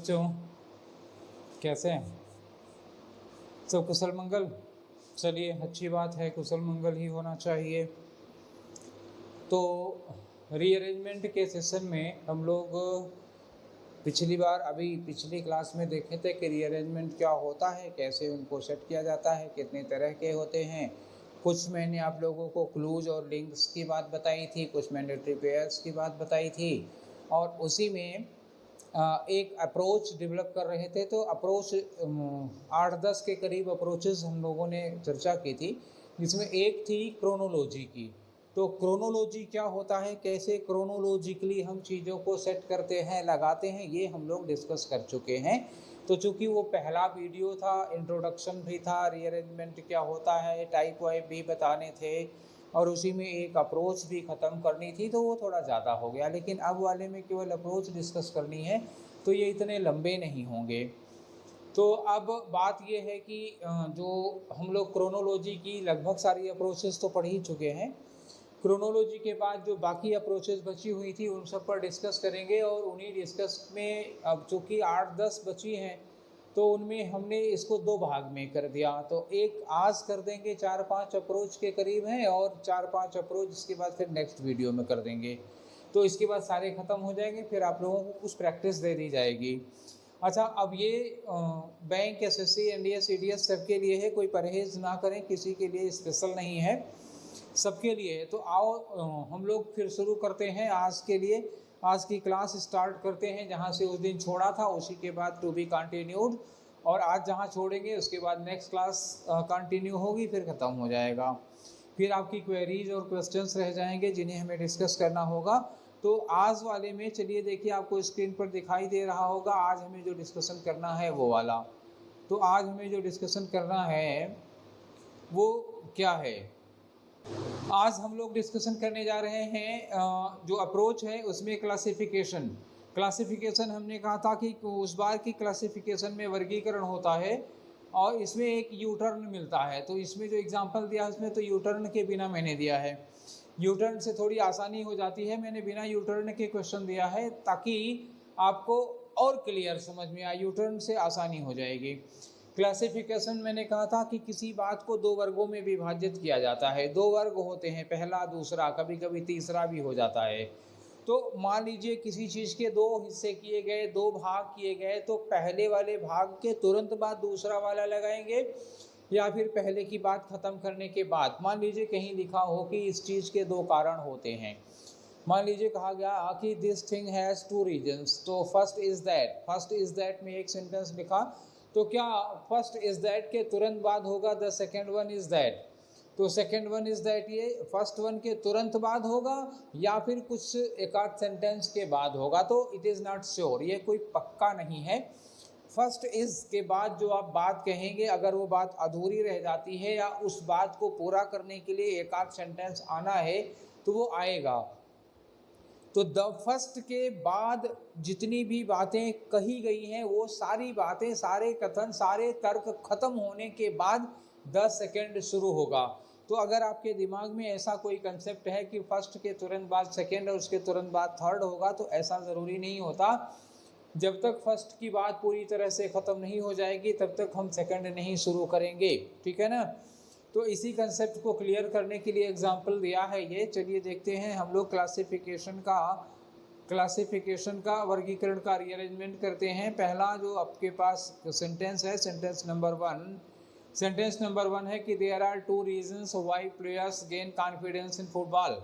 बच्चों, कैसे हैं सब? कुशल मंगल? चलिए, अच्छी बात है, कुशल मंगल ही होना चाहिए। तो रीअरेंजमेंट के सेशन में हम लोग पिछली क्लास में देखे थे कि रीअरेंजमेंट क्या होता है, कैसे उनको सेट किया जाता है, कितने तरह के होते हैं। कुछ मैंने आप लोगों को क्लूज और लिंक्स की बात बताई थी, कुछ मैंडेटरी पेयर्स की बात बताई थी, और उसी में एक अप्रोच डेवलप कर रहे थे। तो अप्रोच 8-10 के करीब अप्रोचेस हम लोगों ने चर्चा की थी, जिसमें एक थी क्रोनोलॉजी की। तो क्रोनोलॉजी क्या होता है, कैसे क्रोनोलॉजिकली हम चीज़ों को सेट करते हैं, लगाते हैं, ये हम लोग डिस्कस कर चुके हैं। तो चूँकि वो पहला वीडियो था, इंट्रोडक्शन भी था, रीअरेंजमेंट क्या होता है, टाइप वाइप भी बताने थे, और उसी में एक अप्रोच भी ख़त्म करनी थी, तो वो थोड़ा ज़्यादा हो गया। लेकिन अब वाले में केवल अप्रोच डिस्कस करनी है, तो ये इतने लंबे नहीं होंगे। तो अब बात ये है कि जो हम लोग क्रोनोलॉजी की लगभग सारी अप्रोचेस तो पढ़ ही चुके हैं। क्रोनोलॉजी के बाद जो बाकी अप्रोचेस बची हुई थी उन सब पर डिस्कस करेंगे, और उन्हीं डिस्कस में अब चूँकि 8-10 बची हैं, तो उनमें हमने इसको 2 भाग में कर दिया। तो एक आज कर देंगे, 4-5 अप्रोच के करीब हैं, और 4-5 अप्रोच इसके बाद फिर नेक्स्ट वीडियो में कर देंगे। तो इसके बाद सारे ख़त्म हो जाएंगे, फिर आप लोगों को कुछ प्रैक्टिस दे दी जाएगी। अच्छा, अब ये बैंक, एसएससी, एनडीए, सीडीएस सबके लिए है, कोई परहेज़ ना करें, किसी के लिए स्पेशल नहीं है, सबके लिए है। तो आओ हम लोग फिर शुरू करते हैं आज के लिए। आज की क्लास स्टार्ट करते हैं जहाँ से उस दिन छोड़ा था, उसी के बाद टू बी कंटिन्यूड, और आज जहाँ छोड़ेंगे उसके बाद नेक्स्ट क्लास कंटिन्यू होगी, फिर ख़त्म हो जाएगा। फिर आपकी क्वेरीज और क्वेश्चंस रह जाएंगे जिन्हें हमें डिस्कस करना होगा। तो आज वाले में चलिए देखिए, आपको स्क्रीन पर दिखाई दे रहा होगा, आज हमें जो डिस्कशन करना है वो वाला। तो आज हमें जो डिस्कशन करना है वो क्या है? आज हम लोग डिस्कशन करने जा रहे हैं जो अप्रोच है उसमें क्लासिफिकेशन हमने कहा था कि उस बार की क्लासिफिकेशन में वर्गीकरण होता है, और इसमें एक यू टर्न मिलता है। तो इसमें जो एग्जांपल दिया है उसमें तो यू टर्न के बिना मैंने दिया है। यू टर्न से थोड़ी आसानी हो जाती है, मैंने बिना यू टर्न के क्वेश्चन दिया है ताकि आपको और क्लियर समझ में आए। यू टर्न से आसानी हो जाएगी। क्लासिफिकेशन मैंने कहा था कि किसी बात को 2 वर्गों में विभाजित किया जाता है। 2 वर्ग होते हैं, पहला, दूसरा, कभी कभी तीसरा भी हो जाता है। तो मान लीजिए किसी चीज़ के 2 हिस्से किए गए, 2 भाग किए गए, तो पहले वाले भाग के तुरंत बाद दूसरा वाला लगाएंगे, या फिर पहले की बात ख़त्म करने के बाद। मान लीजिए कहीं लिखा हो कि इस चीज़ के 2 कारण होते हैं। मान लीजिए कहा गया कि दिस थिंग हैज़ 2 रीजन्स, तो फर्स्ट इज़ दैट में एक सेंटेंस लिखा, तो क्या फर्स्ट इज़ दैट के तुरंत बाद होगा the second one is that? तो सेकेंड वन इज़ दैट ये फर्स्ट वन के तुरंत बाद होगा, या फिर कुछ एक आध सेंटेंस के बाद होगा? तो इट इज़ नॉट श्योर, ये कोई पक्का नहीं है। फर्स्ट इज़ के बाद जो आप बात कहेंगे, अगर वो बात अधूरी रह जाती है या उस बात को पूरा करने के लिए एक आध सेंटेंस आना है तो वो आएगा। तो द फर्स्ट के बाद जितनी भी बातें कही गई हैं वो सारी बातें, सारे कथन, सारे तर्क खत्म होने के बाद द सेकेंड शुरू होगा। तो अगर आपके दिमाग में ऐसा कोई कंसेप्ट है कि फर्स्ट के तुरंत बाद सेकेंड और उसके तुरंत बाद थर्ड होगा, तो ऐसा ज़रूरी नहीं होता। जब तक फर्स्ट की बात पूरी तरह से ख़त्म नहीं हो जाएगी तब तक हम सेकेंड नहीं शुरू करेंगे, ठीक है ना? तो इसी कंसेप्ट को क्लियर करने के लिए एग्जाम्पल दिया है ये। चलिए देखते हैं हम लोग क्लासिफिकेशन का वर्गीकरण का रीअरेंजमेंट करते हैं। पहला जो आपके पास सेंटेंस है, सेंटेंस नंबर 1 है कि there are 2 reasons why players gain confidence in football.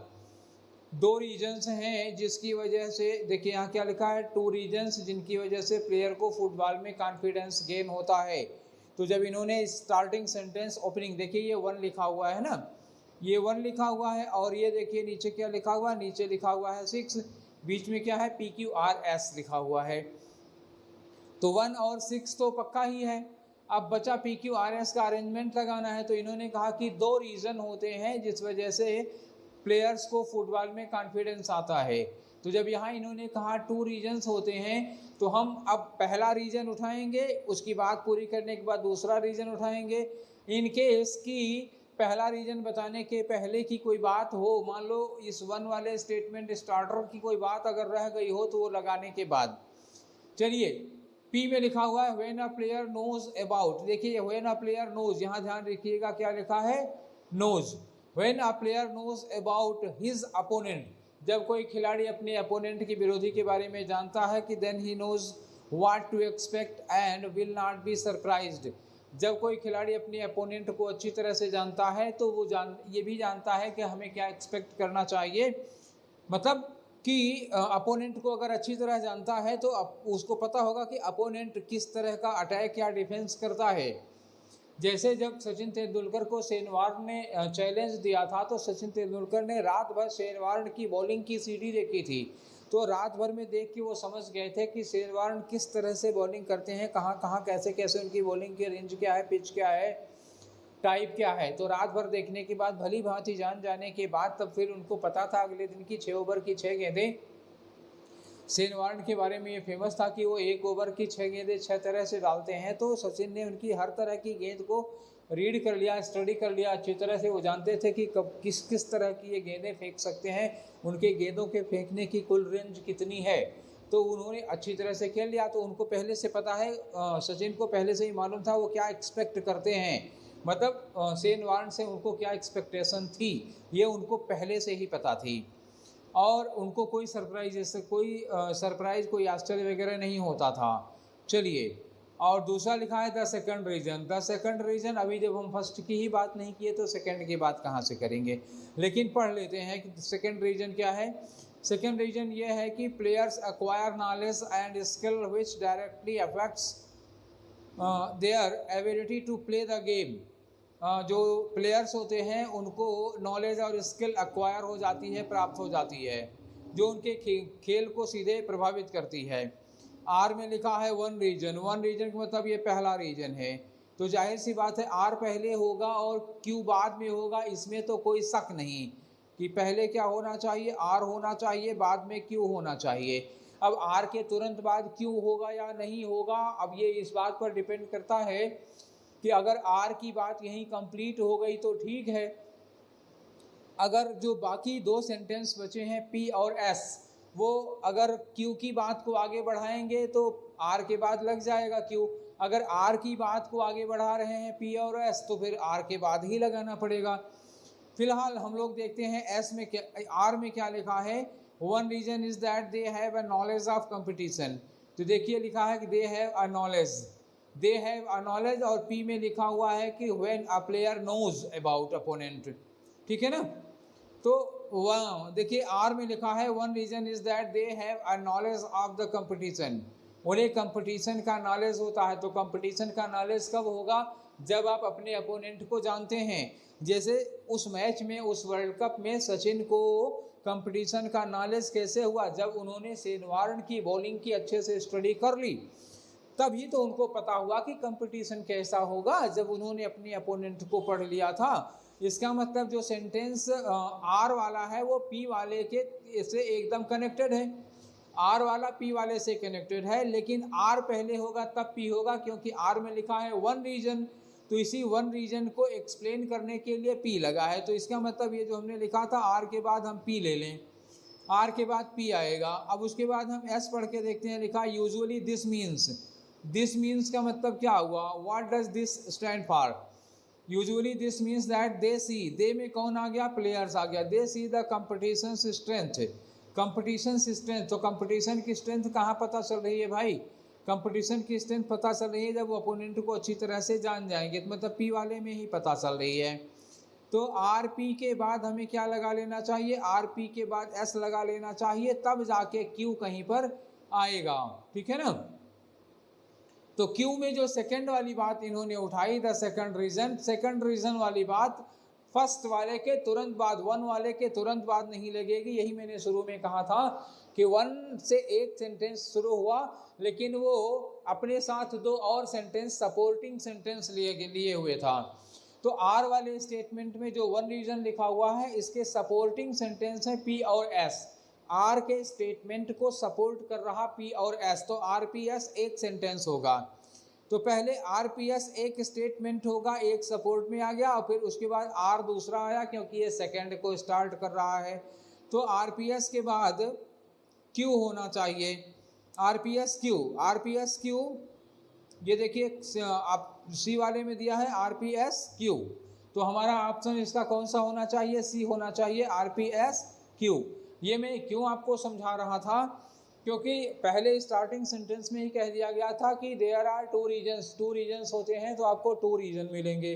2 reasons हैं जिसकी वजह से, देखिए यहाँ क्या लिखा है, 2 रीजन्स जिनकी वजह से प्लेयर को फुटबॉल में कॉन्फिडेंस गेन होता है। तो जब इन्होंने स्टार्टिंग सेंटेंस ओपनिंग, देखिए ये 1 लिखा हुआ है ना, ये 1 लिखा हुआ है, और ये देखिए नीचे क्या लिखा हुआ है, नीचे लिखा हुआ है 6, बीच में क्या है, PQRS लिखा हुआ है। तो 1 और 6 तो पक्का ही है। अब बचा PQRS का अरेंजमेंट लगाना है। तो इन्होंने कहा कि 2 रीज़न होते हैं जिस वजह से प्लेयर्स को फुटबॉल में कॉन्फिडेंस आता है। तो जब यहाँ इन्होंने कहा 2 रीजन्स होते हैं, तो हम अब पहला रीजन उठाएंगे, उसकी बात पूरी करने के बाद दूसरा रीजन उठाएंगे। इन केस की पहला रीजन बताने के पहले की कोई बात हो, मान लो इस 1 वाले स्टेटमेंट स्टार्टर की कोई बात अगर रह गई हो, तो वो लगाने के बाद। चलिए पी में लिखा हुआ है when a player knows about, देखिए व्हेन अ प्लेयर नोज, यहाँ ध्यान रखिएगा क्या लिखा है, knows. When a player knows about his opponent, जब कोई खिलाड़ी अपने अपोनेंट के विरोधी के बारे में जानता है कि then he knows what to expect and will not be surprised, जब कोई खिलाड़ी अपने अपोनेंट को अच्छी तरह से जानता है तो वो ये भी जानता है कि हमें क्या एक्सपेक्ट करना चाहिए, मतलब कि अपोनेंट को अगर अच्छी तरह जानता है तो उसको पता होगा कि अपोनेंट किस तरह का अटैक या डिफेंस करता है। जैसे जब सचिन तेंदुलकर को शेन वॉर्न ने चैलेंज दिया था तो सचिन तेंदुलकर ने रात भर शेन वॉर्न की बॉलिंग की सीडी देखी थी, तो रात भर में देख के वो समझ गए थे कि शेन वॉर्न किस तरह से बॉलिंग करते हैं, कहाँ कहाँ कैसे कैसे उनकी बॉलिंग की रेंज क्या है, पिच क्या है, टाइप क्या है। तो रात भर देखने के बाद, भली भांति जान जाने के बाद, तब फिर उनको पता था अगले दिन की 6 ओवर की 6 गेंदें। शेन वॉर्न के बारे में ये फेमस था कि वो 1 ओवर की 6 गेंदें 6 तरह से डालते हैं, तो सचिन ने उनकी हर तरह की गेंद को रीड कर लिया, स्टडी कर लिया अच्छी तरह से। वो जानते थे कि कब किस किस तरह की ये गेंदें फेंक सकते हैं, उनके गेंदों के फेंकने की कुल रेंज कितनी है, तो उन्होंने अच्छी तरह से खेल लिया। तो उनको पहले से पता है, सचिन को पहले से ही मालूम था वो क्या एक्सपेक्ट करते हैं, मतलब शेन वॉर्न से उनको क्या एक्सपेक्टेशन थी, ये उनको पहले से ही पता थी, और उनको कोई सरप्राइज, जैसे कोई सरप्राइज, कोई आश्चर्य वगैरह नहीं होता था। चलिए, और दूसरा लिखा है the second reason. The second reason, अभी जब हम फर्स्ट की ही बात नहीं किए तो सेकंड की बात कहाँ से करेंगे, लेकिन पढ़ लेते हैं कि सेकंड रीजन क्या है। सेकंड रीजन ये है कि players acquire knowledge and skill which directly affects their ability to play the game. जो प्लेयर्स होते हैं उनको नॉलेज और स्किल एक्वायर हो जाती है, प्राप्त हो जाती है, जो उनके खेल को सीधे प्रभावित करती है। आर में लिखा है वन रीजन। वन रीजन का मतलब ये पहला रीजन है, तो जाहिर सी बात है आर पहले होगा और क्यू बाद में होगा, इसमें तो कोई शक नहीं कि पहले क्या होना चाहिए, आर होना चाहिए, बाद में क्यू होना चाहिए। अब आर के तुरंत बाद क्यू होगा या नहीं होगा, अब ये इस बात पर डिपेंड करता है कि अगर आर की बात यहीं कंप्लीट हो गई तो ठीक है, अगर जो बाकी 2 सेंटेंस बचे हैं पी और एस, वो अगर क्यू की बात को आगे बढ़ाएंगे तो आर के बाद लग जाएगा क्यू, अगर आर की बात को आगे बढ़ा रहे हैं पी और एस तो फिर आर के बाद ही लगाना पड़ेगा। फिलहाल हम लोग देखते हैं एस में क्या, आर में क्या लिखा है। One reason is that they have a knowledge of competition, तो देखिए लिखा है कि they have a knowledge, they have a knowledge, और पी में लिखा हुआ है कि when a player knows about opponent, ठीक है ना। तो वह देखिए आर में लिखा है one reason is that they have a knowledge of the competition, उन्हें कंपटीशन का नॉलेज होता है। तो कंपटीशन का नॉलेज कब होगा, जब आप अपने अपोनेंट को जानते हैं। जैसे उस मैच में, उस वर्ल्ड कप में सचिन को कंपटीशन का नॉलेज कैसे हुआ, जब उन्होंने शेन वॉर्न की बॉलिंग की अच्छे से स्टडी कर ली, तभी तो उनको पता हुआ कि कंपटीशन कैसा होगा, जब उन्होंने अपने अपोनेंट को पढ़ लिया था। इसका मतलब जो सेंटेंस आर वाला है वो पी वाले के से एकदम कनेक्टेड है, आर वाला पी वाले से कनेक्टेड है, लेकिन आर पहले होगा तब पी होगा, क्योंकि आर में लिखा है वन रीजन, तो इसी वन रीजन को एक्सप्लेन करने के लिए पी लगा है। तो इसका मतलब ये जो हमने लिखा था आर के बाद हम पी ले लें, आर के बाद पी आएगा। अब उसके बाद हम एस पढ़ के देखते हैं, लिखा usually this means. This means का मतलब क्या हुआ, what does this stand for. Usually this means that they see, they में कौन आ गया, प्लेयर्स आ गया, they see the competition strength, competition strength. तो कंपटीशन की स्ट्रेंथ कहाँ पता चल रही है भाई, कंपटीशन की स्ट्रेंथ पता चल रही है जब वो अपोनेंट को अच्छी तरह से जान जाएंगे, तो मतलब पी वाले में ही पता चल रही है। तो आर पी के बाद हमें क्या लगा लेना चाहिए, आर पी के बाद एस लगा लेना चाहिए, तब जाके क्यू कहीं पर आएगा, ठीक है ना। तो क्यू में जो सेकंड वाली बात इन्होंने उठाई, the second reason, second reason वाली बात फर्स्ट वाले के तुरंत बाद, वन वाले के तुरंत बाद नहीं लगेगी। यही मैंने शुरू में कहा था कि वन से एक सेंटेंस शुरू हुआ, लेकिन वो अपने साथ 2 और सेंटेंस सपोर्टिंग सेंटेंस लिए हुए था। तो आर वाले स्टेटमेंट में जो वन रीजन लिखा हुआ है, इसके सपोर्टिंग सेंटेंस है पी और एस, आर के स्टेटमेंट को सपोर्ट कर रहा पी और एस, तो आर पी एस एक सेंटेंस होगा। तो पहले आर पी एस एक स्टेटमेंट होगा, एक सपोर्ट में आ गया, और फिर उसके बाद आर दूसरा आया, क्योंकि ये सेकंड को स्टार्ट कर रहा है। तो आर पी एस के बाद क्यू होना चाहिए, R P S Q, R P S Q ये देखिए आप सी वाले में दिया है RPSQ, तो हमारा ऑप्शन इसका कौन सा होना चाहिए? सी होना चाहिए, RPSQ। ये मैं क्यों आपको समझा रहा था, क्योंकि पहले स्टार्टिंग सेंटेंस में ही कह दिया गया था कि देयर आर टू रीजन्स होते हैं, तो आपको 2 रीजन मिलेंगे।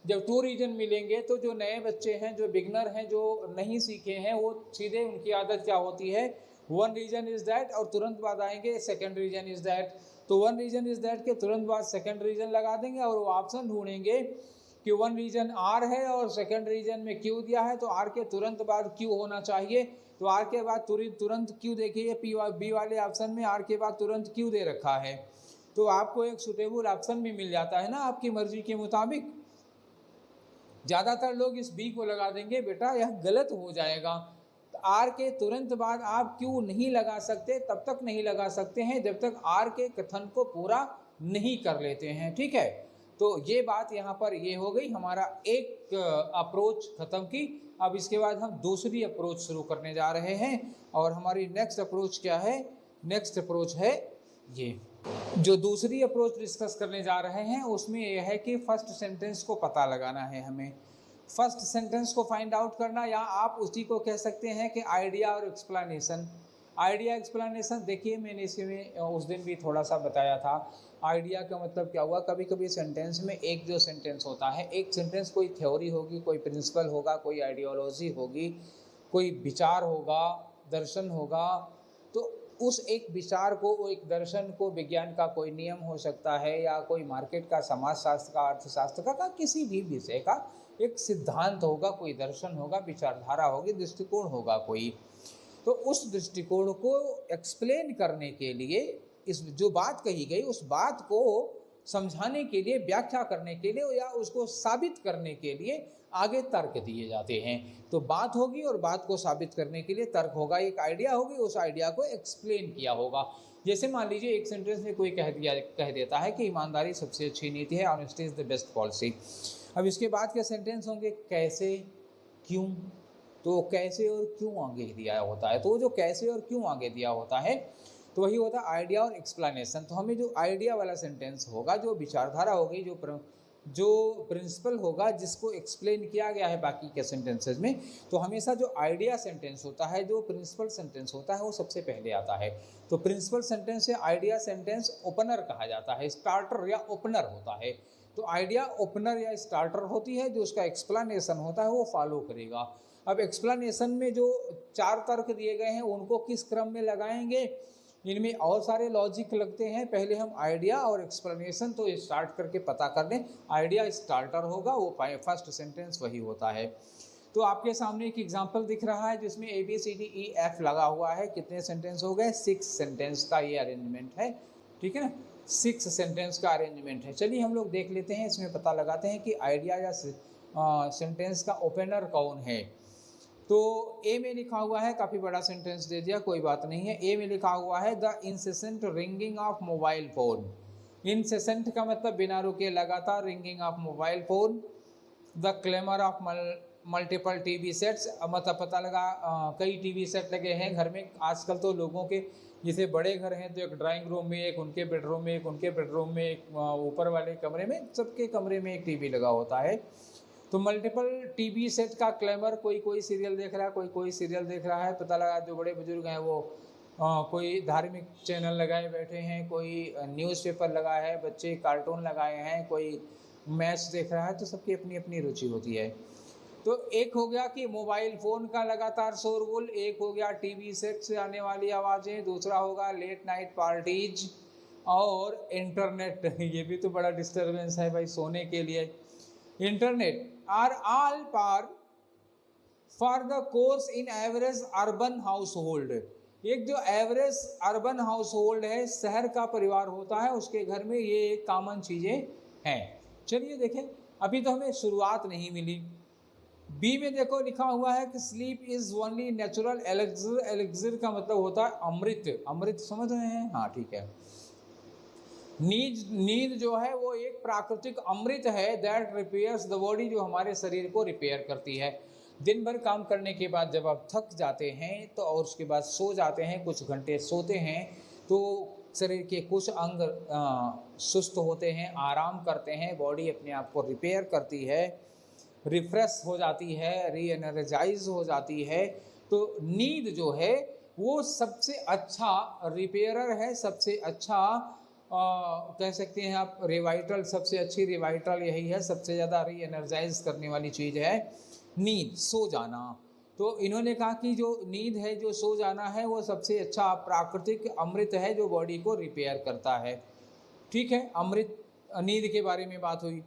जब 2 रीजन मिलेंगे तो जो नए बच्चे हैं, जो बिगनर हैं, जो नहीं सीखे हैं, वो सीधे उनकी आदत क्या होती है, 1 रीजन इज दैट, और तुरंत बाद आएंगे 2nd रीजन इज दैट। तो 1 रीजन इज दैट के तुरंत बाद 2nd रीजन लगा देंगे और वो ऑप्शन ढूंढेंगे कि 1 रीजन R है और 2nd रीजन में Q दिया है, तो R के तुरंत बाद Q होना चाहिए। तो R के बाद तुरंत Q देखिए, बी वाले ऑप्शन में R के बाद तुरंत Q दे रखा है, तो आपको एक सुटेबल ऑप्शन भी मिल जाता है ना आपकी मर्जी के मुताबिक। ज़्यादातर लोग इस बी को लगा देंगे, बेटा यह गलत हो जाएगा। आर के तुरंत बाद आप क्यों नहीं लगा सकते, तब तक नहीं लगा सकते हैं जब तक आर के कथन को पूरा नहीं कर लेते हैं, ठीक है। तो ये बात यहाँ पर ये हो गई, हमारा एक अप्रोच खत्म की। अब इसके बाद हम दूसरी अप्रोच शुरू करने जा रहे हैं, और हमारी नेक्स्ट अप्रोच क्या है? नेक्स्ट अप्रोच है ये, जो दूसरी अप्रोच डिस्कस करने जा रहे हैं उसमें यह है कि फर्स्ट सेंटेंस को पता लगाना है हमें, फर्स्ट सेंटेंस को फाइंड आउट करना, या आप उसी को कह सकते हैं कि आइडिया और एक्सप्लेनेशन। आइडिया एक्सप्लेनेशन देखिए, मैंने इसमें उस दिन भी थोड़ा सा बताया था। आइडिया का मतलब क्या हुआ, कभी कभी सेंटेंस में एक जो सेंटेंस होता है, एक सेंटेंस कोई थ्योरी होगी, कोई प्रिंसिपल होगा, कोई आइडियोलॉजी होगी, कोई विचार होगा, दर्शन होगा, तो उस एक विचार को, एक दर्शन को, विज्ञान का कोई नियम हो सकता है, या कोई मार्केट का, समाजशास्त्र का, अर्थशास्त्र का किसी भी विषय का एक सिद्धांत होगा, कोई दर्शन होगा, विचारधारा होगी, दृष्टिकोण होगा कोई। तो उस दृष्टिकोण को एक्सप्लेन करने के लिए, इस जो बात कही गई उस बात को समझाने के लिए, व्याख्या करने के लिए, या उसको साबित करने के लिए आगे तर्क दिए जाते हैं। तो बात होगी और बात को साबित करने के लिए तर्क होगा, एक आइडिया होगी, उस आइडिया को एक्सप्लेन किया होगा। जैसे मान लीजिए एक सेंटेंस में कोई कह देता है कि ईमानदारी सबसे अच्छी नीति है, honesty is the best policy. अब इसके बाद के सेंटेंस होंगे कैसे, क्यों। तो कैसे और क्यों आगे दिया होता है, तो जो कैसे और क्यों आगे दिया होता है तो वही होता है आइडिया और एक्सप्लेनेशन। तो हमें जो आइडिया वाला सेंटेंस होगा, जो विचारधारा होगी, जो प्रिंसिपल होगा, जिसको एक्सप्लेन किया गया है बाकी के सेंटेंसेस में, तो हमेशा जो आइडिया सेंटेंस होता है, जो प्रिंसिपल सेंटेंस होता है, वो सबसे पहले आता है। तो प्रिंसिपल सेंटेंस से आइडिया सेंटेंस ओपनर कहा जाता है, स्टार्टर या ओपनर होता है। तो आइडिया ओपनर या स्टार्टर होती है, जो उसका एक्सप्लेनेशन होता है वो फॉलो करेगा। अब एक्सप्लेनेशन में जो 4 तर्क दिए गए हैं उनको किस क्रम में लगाएंगे, इनमें और सारे लॉजिक लगते हैं। पहले हम आइडिया और एक्सप्लेनेशन तो स्टार्ट करके पता कर लें, आइडिया स्टार्टर होगा, वो फर्स्ट सेंटेंस वही होता है। तो आपके सामने एक एग्जांपल दिख रहा है जिसमें ABCDEF लगा हुआ है। कितने सेंटेंस हो गए? 6 सेंटेंस का ये अरेंजमेंट है, ठीक है ना, 6 सेंटेंस का अरेंजमेंट है। चलिए हम लोग देख लेते हैं, इसमें पता लगाते हैं कि आइडिया या सेंटेंस का ओपनर कौन है। तो ए में लिखा हुआ है, काफ़ी बड़ा सेंटेंस दे दिया, कोई बात नहीं है। ए में लिखा हुआ है the incessant ringing of mobile phone. Incessant का मतलब बिना रुके, लगातार, ringing of mobile phone. The claimer of multiple TV sets, मतलब पता लगा कई टीवी सेट लगे हैं घर में। आजकल तो लोगों के जैसे बड़े घर हैं तो एक ड्राइंग रूम में, एक उनके बेडरूम में, एक उनके बेडरूम में, एक ऊपर वाले कमरे में, सबके कमरे में एक टीवी लगा होता है। तो मल्टीपल टीवी सेट का क्लेमर, कोई सीरियल देख रहा है, कोई सीरियल देख रहा है। पता लगा जो बड़े बुजुर्ग हैं वो कोई धार्मिक चैनल लगाए बैठे हैं, कोई न्यूज़पेपर लगाया है, बच्चे कार्टून लगाए हैं, कोई मैच देख रहा है। तो सबकी अपनी अपनी रुचि होती है। तो एक हो गया कि मोबाइल फ़ोन का लगातार शोरगुल, एक हो गया टीवी सेट से आने वाली आवाज़ें, दूसरा होगा लेट नाइट पार्टीज और इंटरनेट। ये भी तो बड़ा डिस्टर्बेंस है भाई सोने के लिए। Internet are all par for the course in average urban household. एक जो एवरेज अर्बन हाउस होल्ड है, शहर का परिवार होता है, उसके घर में ये कॉमन चीज़ें हैं। चलिए देखें, अभी तो हमें शुरुआत नहीं मिली। बी में देखो लिखा हुआ है कि स्लीप इज ओनली नेचुरल एलेक्सिर। एलेक्सिर का मतलब होता है अमृत। अमृत समझ रहे हैं? हाँ ठीक है। नींद जो है वो एक प्राकृतिक अमृत है, दैट रिपेयर्स द बॉडी, जो हमारे शरीर को रिपेयर करती है। दिन भर काम करने के बाद जब आप थक जाते हैं तो और उसके बाद सो जाते हैं, कुछ घंटे सोते हैं, तो शरीर के कुछ अंग सुस्त होते हैं, आराम करते हैं, बॉडी अपने आप को रिपेयर करती है, रिफ्रेश हो जाती है, री एनर्जाइज हो जाती है। तो नींद जो है वो सबसे अच्छा रिपेयरर है, सबसे अच्छा कह सकते हैं आप रिवाइटल, सबसे अच्छी रिवाइटल यही है, सबसे ज़्यादा री एनर्जाइज करने वाली चीज़ है नींद, सो जाना। तो इन्होंने कहा कि जो नींद है, जो सो जाना है, वो सबसे अच्छा प्राकृतिक अमृत है जो बॉडी को रिपेयर करता है। ठीक है, अमृत नींद के बारे में बात हुई।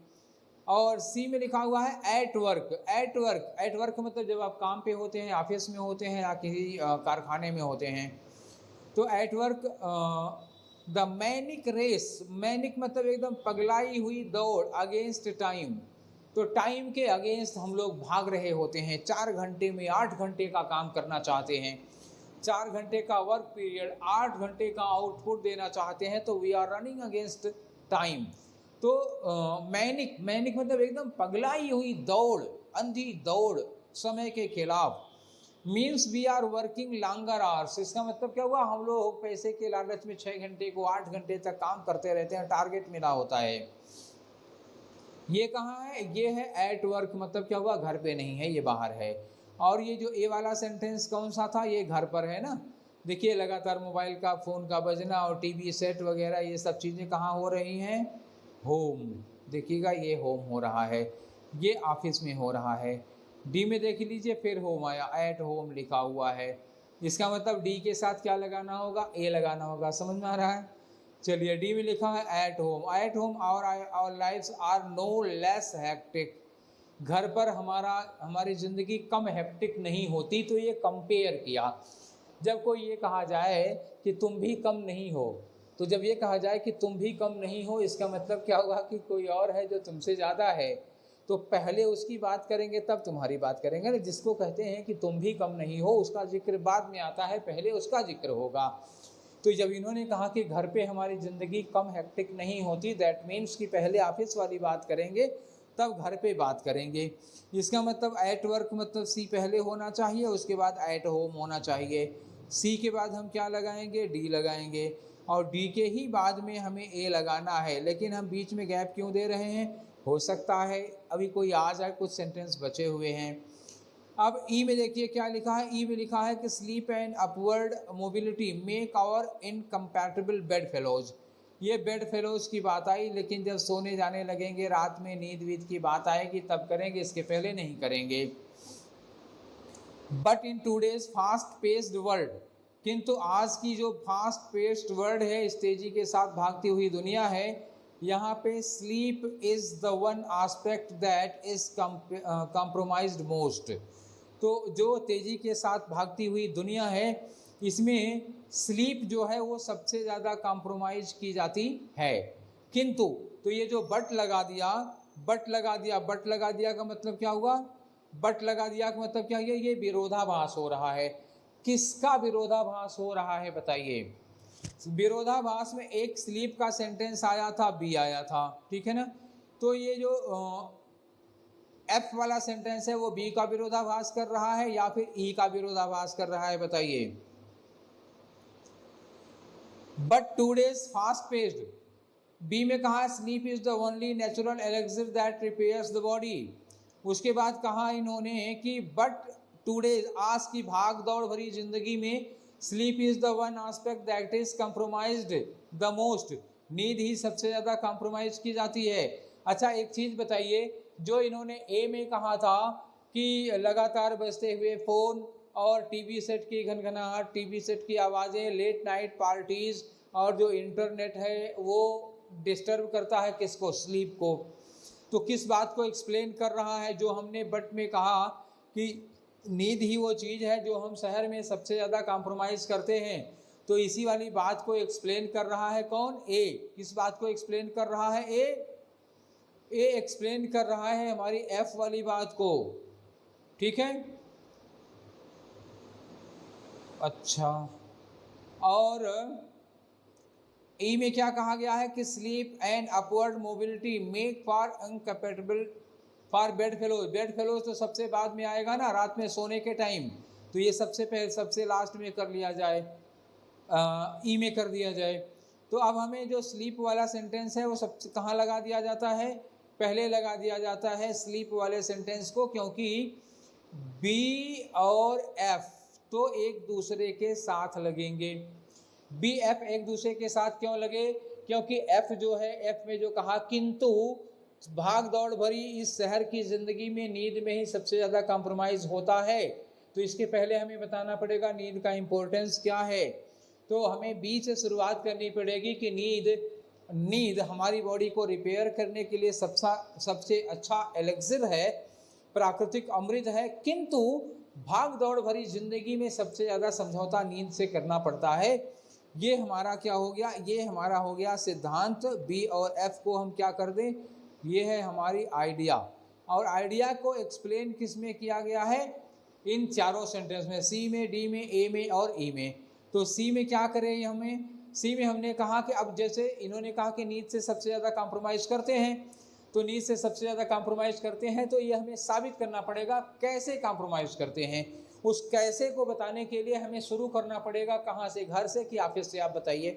और सी में लिखा हुआ है at work. At work, at work मतलब जब आप काम पे होते हैं, ऑफिस में होते हैं या किसी कारखाने में होते हैं। तो at work the manic race, manic मतलब एकदम पगलाई हुई दौड़, अगेंस्ट टाइम। तो टाइम के अगेंस्ट हम लोग भाग रहे होते हैं, 4 घंटे में 8 घंटे का काम करना चाहते हैं, 4 घंटे का वर्क पीरियड, 8 घंटे का आउटपुट देना चाहते हैं, तो we are running against time. तो मैनिक, मैनिक मतलब एकदम पगलाई हुई दौड़, अंधी दौड़ समय के खिलाफ। Means we are working longer hours, इसका मतलब क्या हुआ, हम लोग पैसे के लालच में 6 घंटे को 8 घंटे तक काम करते रहते हैं, टारगेट मिला होता है। ये कहाँ है, ये है एट वर्क, मतलब क्या हुआ, घर पे नहीं है, ये बाहर है। और ये जो ए वाला सेंटेंस कौन सा था, ये घर पर है ना। देखिए लगातार मोबाइल का, फ़ोन का बजना और टीवी सेट वगैरह ये सब चीज़ें कहाँ हो रही हैं, होम। देखिएगा ये होम हो रहा है, ये ऑफिस में हो रहा है। डी में देख लीजिए, फिर होम आया, एट होम लिखा हुआ है। इसका मतलब डी के साथ क्या लगाना होगा, ए लगाना होगा। समझ में आ रहा है। चलिए डी में लिखा है at home. At home our lifes are no less hectic. घर पर हमारी ज़िंदगी कम हैक्टिक नहीं होती। तो ये कंपेयर किया। जब कोई ये कहा जाए कि तुम भी कम नहीं हो, तो जब ये कहा जाए कि तुम भी कम नहीं हो, इसका मतलब क्या होगा कि कोई और है जो तुमसे ज़्यादा है। तो पहले उसकी बात करेंगे तब तुम्हारी बात करेंगे ना। जिसको कहते हैं कि तुम भी कम नहीं हो, उसका जिक्र बाद में आता है, पहले उसका जिक्र होगा। तो जब इन्होंने कहा कि घर पे हमारी ज़िंदगी कम हैक्टिक नहीं होती, दैट मीन्स कि पहले ऑफिस वाली बात करेंगे तब घर पे बात करेंगे। इसका मतलब एट वर्क मतलब सी पहले होना चाहिए, उसके बाद एट होम होना चाहिए। सी के बाद हम क्या लगाएंगे, डी लगाएंगे, और डी के ही बाद में हमें ए लगाना है। लेकिन हम बीच में गैप क्यों दे रहे हैं, हो सकता है अभी कोई आ जाए, कुछ सेंटेंस बचे हुए हैं। अब ई में देखिए क्या लिखा है। ई में लिखा है कि sleep and upward mobility make our incompatible bedfellows. ये बेड फेलोज की बात आई, लेकिन जब सोने जाने लगेंगे, रात में नींद वीद की बात आएगी तब करेंगे, इसके पहले नहीं करेंगे। But in today's fast paced world, किंतु आज की जो फास्ट पेस्ड वर्ल्ड है, इस तेजी के साथ भागती हुई दुनिया है, यहाँ पे sleep is the one aspect that is compromised most. तो जो तेजी के साथ भागती हुई दुनिया है, इसमें स्लीप जो है वो सबसे ज़्यादा कॉम्प्रोमाइज की जाती है। किंतु, तो ये जो बट लगा दिया, बट लगा दिया, बट लगा दिया का मतलब क्या हुआ, बट लगा दिया का मतलब क्या है, ये विरोधाभास हो रहा है। किसका विरोधाभास हो रहा है बताइए। विरोधाभास में एक स्लीप का सेंटेंस आया था, बी आया था, ठीक है ना। तो ये जो एफ वाला सेंटेंस है वो बी का विरोधाभास कर रहा है या फिर ई का विरोधाभास कर रहा है बताइए। But today's fast paced, B में कहा sleep is the only natural elixir that repairs the body. उसके बाद कहा इन्होंने कि बट टूडेज, आज की भाग दौड़ भरी जिंदगी में, sleep is the one aspect that is compromised the most. नींद ही सबसे ज़्यादा कॉम्प्रोमाइज की जाती है। अच्छा एक चीज़ बताइए, जो इन्होंने ए में कहा था कि लगातार बजते हुए फ़ोन और टीवी सेट की घनघनाहट, टीवी सेट की आवाज़ें, लेट नाइट पार्टीज़ और जो इंटरनेट है वो डिस्टर्ब करता है किसको, स्लीप को। तो किस बात को एक्सप्लेन कर रहा है, जो हमने बट में कहा कि नींद ही वो चीज़ है जो हम शहर में सबसे ज़्यादा कॉम्प्रोमाइज़ करते हैं। तो इसी वाली बात को एक्सप्लेन कर रहा है कौन, ए। किस बात को एक्सप्लेन कर रहा है, ए एक्सप्लेन कर रहा है हमारी एफ वाली बात को, ठीक है। अच्छा, और ई में क्या कहा गया है कि sleep and upward mobility make for incompatible for bed fellows. Bed fellows तो सबसे बाद में आएगा ना, रात में सोने के टाइम। तो ये सबसे पहले, सबसे लास्ट में कर लिया जाए, ई में कर दिया जाए। तो अब हमें जो स्लीप वाला सेंटेंस है वो सब कहाँ लगा दिया जाता है, पहले लगा दिया जाता है स्लीप वाले सेंटेंस को, क्योंकि बी और एफ तो एक दूसरे के साथ लगेंगे। बी एफ एक दूसरे के साथ क्यों लगे, क्योंकि एफ जो है, एफ में जो कहा किंतु भाग दौड़ भरी इस शहर की ज़िंदगी में नींद में ही सबसे ज़्यादा कॉम्प्रोमाइज़ होता है। तो इसके पहले हमें बताना पड़ेगा नींद का इम्पोर्टेंस क्या है। तो हमें बी से शुरुआत करनी पड़ेगी कि नींद हमारी बॉडी को रिपेयर करने के लिए सबसे अच्छा एलेक्सिर है, प्राकृतिक अमृत है, किंतु भाग दौड़ भरी जिंदगी में सबसे ज़्यादा समझौता नींद से करना पड़ता है। ये हमारा क्या हो गया, ये हमारा हो गया सिद्धांत। बी और एफ को हम क्या कर दें, ये है हमारी आइडिया। और आइडिया को एक्सप्लेन किस में किया गया है, इन चारों सेंटेंस में, सी में, डी में, ए में और ई में। तो सी में क्या करें, हमें सी में हमने कहा कि अब जैसे इन्होंने कहा कि नींद से सबसे ज़्यादा कॉम्प्रोमाइज़ करते हैं, तो नींद से सबसे ज़्यादा कॉम्प्रोमाइज़ करते हैं, तो ये हमें साबित करना पड़ेगा कैसे कॉम्प्रोमाइज़ करते हैं। उस कैसे को बताने के लिए हमें शुरू करना पड़ेगा कहाँ से, घर से कि ऑफिस से, आप बताइए।